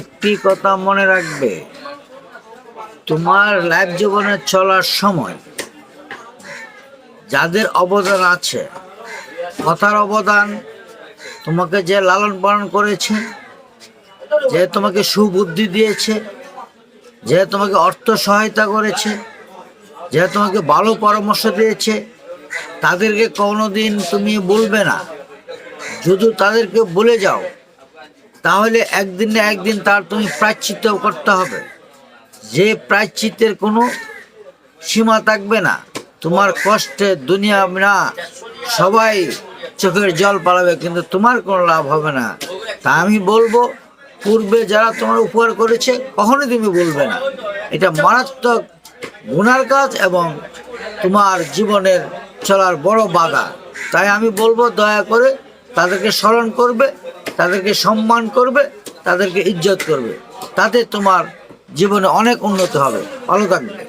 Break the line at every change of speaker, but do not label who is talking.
একটি কথা মনে রাখবে, তোমার লাইফ জীবনে চলার সময় যাদের অবদান আছে, কথার অবদান, তোমাকে যে লালন পালন করেছে, যে তোমাকে সুবুদ্ধি দিয়েছে, যে তোমাকে অর্থ সহায়তা করেছে, যে তোমাকে ভালো পরামর্শ দিয়েছে, তাদেরকে কোনোদিন তুমি বলবে না। যদি তাদেরকে বলে যাও তাহলে একদিন না একদিন তার তুমি প্রায়শ্চিত্ত করতে হবে, যে প্রায়শ্চিত্তের কোনো সীমা থাকবে না। তোমার কষ্টে দুনিয়া না সবাই চোখের জল পালাবে, কিন্তু তোমার কোনো লাভ হবে না। তা আমি বলবো, পূর্বে যারা তোমার উপকার করেছে কখনোই তুমি বলবে না। এটা মারাত্মক গুনার কাজ এবং তোমার জীবনের চলার বড় বাধা। তাই আমি বলবো, দয়া করে তাদেরকে স্মরণ করবে, তাদেরকে সম্মান করবে, তাদেরকে ইজ্জত করবে। তাতে তোমার জীবনে অনেক উন্নতি হবে। ভালো থাকবে।